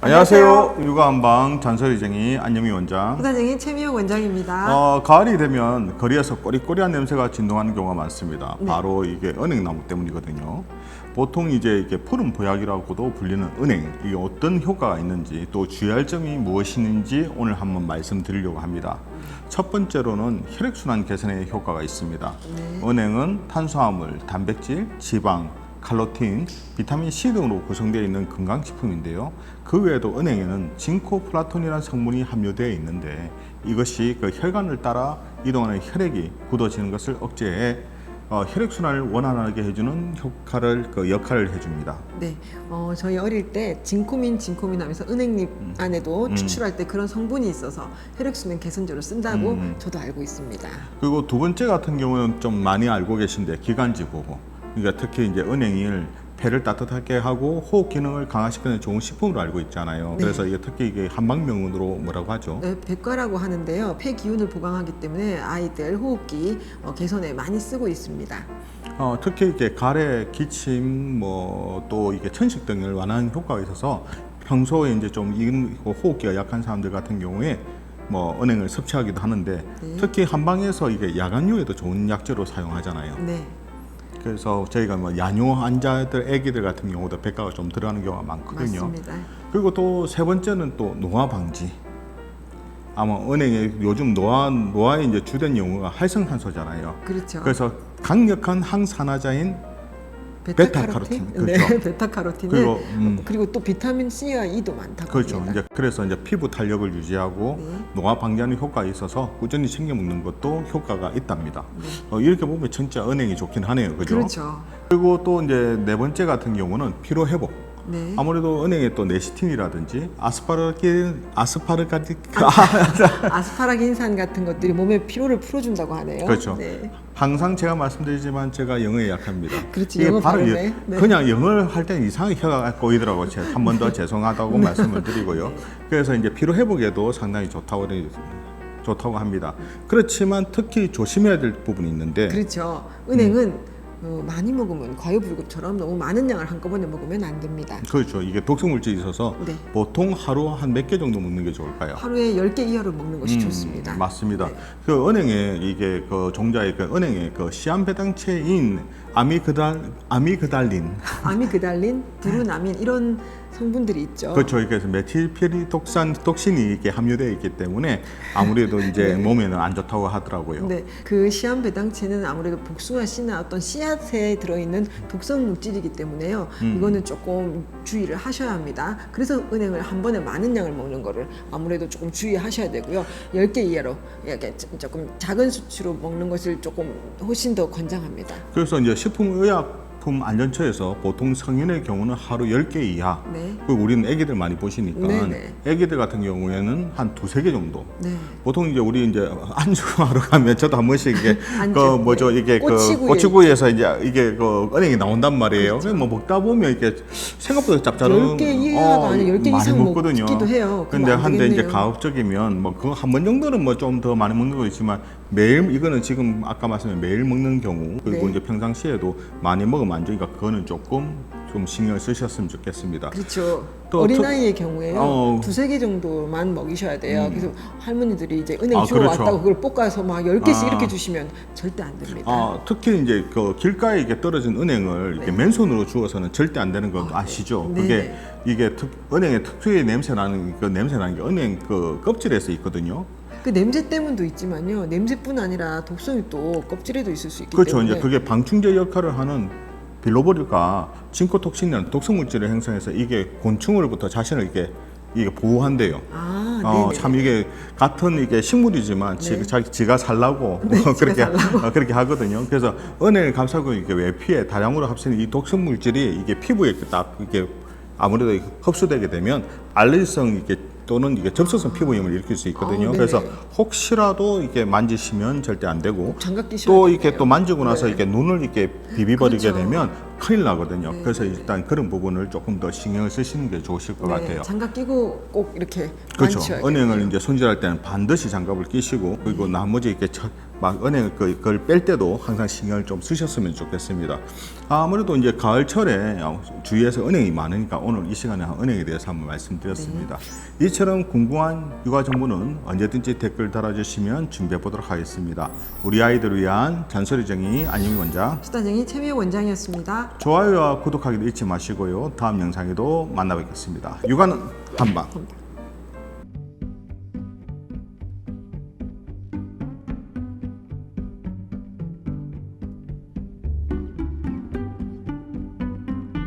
안녕하세요. 육아한방 잔소리쟁이 안영미 원장. 부사쟁이 최미영 원장입니다. 가을이 되면 거리에서 꼬리꼬리한 냄새가 진동하는 경우가 많습니다. 네. 바로 이게 은행나무 때문이거든요. 보통 이제 이게 푸른 보약이라고도 불리는 은행, 이게 어떤 효과가 있는지 또 주의할 점이 무엇인지 오늘 한번 말씀드리려고 합니다. 첫 번째로는 혈액순환 개선에 효과가 있습니다. 네. 은행은 탄수화물, 단백질, 지방, 칼로틴, 비타민 C 등으로 구성되어 있는 건강식품인데요. 그 외에도 은행에는 징코플라톤이라는 성분이 함유되어 있는데 이것이 그 혈관을 따라 이동하는 혈액이 굳어지는 것을 억제해 혈액순환을 원활하게 해주는 역할을 해줍니다. 네, 저희 어릴 때 진코민 하면서 은행잎 안에도 추출할 때 그런 성분이 있어서 혈액순환 개선제로 쓴다고 저도 알고 있습니다. 그리고 두 번째 같은 경우는 좀 많이 알고 계신데 기관지 보호. 그러니까 특히 이제 은행을 폐를 따뜻하게 하고 호흡 기능을 강화시키는 좋은 식품으로 알고 있잖아요. 네. 그래서 이게 특히 이게 한방명으로 뭐라고 하죠? 네, 백과라고 하는데요. 폐 기운을 보강하기 때문에 아이들 호흡기 개선에 많이 쓰고 있습니다. 특히 이게 가래, 기침, 또 이게 천식 등을 완화하는 효과가 있어서 평소에 이제 좀 호흡기가 약한 사람들 같은 경우에 은행을 섭취하기도 하는데 네. 특히 한방에서 이게 야간요에도 좋은 약재로 사용하잖아요. 네. 그래서 저희가 야뇨 환자들, 아기들 같은 경우도 백과가 좀 들어가는 경우가 많거든요. 맞습니다. 그리고 또 세 번째는 또 노화 방지. 아마 은행에 요즘 노화의 이제 주된 용어가 활성탄소잖아요. 그렇죠. 그래서 강력한 항산화자인 베타카로틴. 그렇죠. 네, 베타카로틴은 그리고, 또 비타민 C와 E도 많다고 그렇죠. 합니다. 이제 그래서 이제 피부 탄력을 유지하고 네. 노화 방지하는 효과가 있어서 꾸준히 챙겨 먹는 것도 효과가 있답니다. 이렇게 보면 진짜 은행이 좋긴 하네요. 그죠? 그렇죠. 그리고 또 이제 네 번째 같은 경우는 피로 회복. 네. 아무래도 은행에 또 네시틴이라든지 아스파라긴산 같은 것들이 몸의 피로를 풀어준다고 하네요. 그렇죠. 네. 항상 제가 말씀드리지만 제가 영어에 약합니다. 그렇지, 이게 영어 바로 발음에. 네. 그냥 영어를 할 때는 이상하게 혀가 꼬이더라고요. 한 번 더 죄송하다고 말씀을 드리고요. 그래서 이제 피로 회복에도 상당히 좋다고 합니다. 그렇지만 특히 조심해야 될 부분이 있는데 그렇죠. 은행은 많이 먹으면 과유불급처럼 너무 많은 양을 한꺼번에 먹으면 안 됩니다. 그렇죠. 이게 독성물질이 있어서 네. 보통 하루 한 몇 개 정도 먹는 게 좋을까요? 하루에 10개 이하로 먹는 것이 좋습니다. 맞습니다. 네. 그 은행에 이게 그 종자의 그 은행의 그 시한배당체인 아미그달린 아미그달린, 브루나민 이런 성분들이 있죠. 그렇죠. 그래서 메틸피리톡신이 이렇게 함유되어 있기 때문에 아무래도 이제 몸에는 안 좋다고 하더라고요. 네, 그 시한배당체는 아무래도 복숭아 씨나 어떤 씨앗에 들어있는 독성 물질이기 때문에요. 이거는 조금 주의를 하셔야 합니다. 그래서 은행을 한 번에 많은 양을 먹는 거를 아무래도 조금 주의하셔야 되고요. 10개 이하로 이렇게 조금 작은 수치로 먹는 것을 조금 훨씬 더 권장합니다. 그래서 이제 식품의약품안전처에서 보통 성인의 경우는 하루 10개 이하. 네. 그리고 우리는 애기들 많이 보시니까 네네. 애기들 같은 경우에는 한 두세 개 정도. 네. 보통 이제 우리 이제 안주하러 가면 저도 한 번씩 이게 안주, 이게 꼬치구이에서 이제 이게 은행이 나온단 말이에요. 그렇죠. 그래서 먹다 보면 이게 생각보다 짭짤한 10개 이하가 아니라 10개 많이 이상 먹거든요. 먹기도 해요. 근데 안 한데 이제 되겠네요. 가급적이면 그거 한 번 정도는 좀 더 많이 먹는 거 있지만 매일 이거는 지금 아까 말씀드린 매일 먹는 경우 그리고 네. 이제 평상시에도 많이 먹으면 안 좋으니까 그거는 조금 좀 신경을 쓰셨으면 좋겠습니다. 그렇죠. 또 어린아이의 경우에요. 2-3개 정도만 먹이셔야 돼요. 그래서 할머니들이 이제 은행 주워 그렇죠. 왔다고 그걸 볶아서 막 10개씩 이렇게 주시면 절대 안 됩니다. 특히 이제 그 길가에 이렇게 떨어진 은행을 이렇게 맨손으로 주워서는 절대 안 되는 거 아시죠? 네. 그게 이게 은행의 특유의 냄새 나는 게 은행 그 껍질에서 있거든요. 그 냄새 때문도 있지만요. 냄새뿐 아니라 독성이 또 껍질에도 있을 수 있기 그렇죠. 때문에 이제 그게 방충제 역할을 하는 빌로보리가 징코톡신이라는 독성물질을 형성해서 이게 곤충으로부터 자신을 이게 보호한대요. 네네. 참 이게 같은 이게 식물이지만 네. 지가 살라고 그렇게 하거든요. 그래서 은행을 감싸고 이게 외피에 다량으로 합치는 이 독성물질이 이게 피부에 딱 이게 아무래도 흡수되게 되면 알레르기성 또는 이게 접촉성 피부염을 일으킬 수 있거든요. 네네. 그래서 혹시라도 이게 만지시면 절대 안 되고 장갑 끼셔야 또 이렇게 되겠네요. 또 만지고 나서 네. 이렇게 눈을 이렇게 비비버리게 그렇죠. 되면 큰일 나거든요. 네, 그래서 네. 일단 그런 부분을 조금 더 신경을 쓰시는 게 좋으실 것 같아요. 장갑 끼고 꼭 이렇게 그렇죠. 만지셔야 은행을 되겠네요. 이제 손질할 때는 반드시 장갑을 끼시고 그리고 나머지 이렇게 막 은행 그걸 뺄 때도 항상 신경을 좀 쓰셨으면 좋겠습니다. 아무래도 이제 가을철에 주위에서 은행이 많으니까 오늘 이 시간에 은행에 대해서 한번 말씀드렸습니다. 이처럼 궁금한 육아 정보는 언제든지 댓글 달아주시면 준비해 보도록 하겠습니다. 우리 아이들을 위한 잔소리쟁이 안유미 원장, 수다쟁이 최미호 원장이었습니다. 좋아요와 구독하기도 잊지 마시고요. 다음 영상에도 만나 뵙겠습니다. 육아는 한방.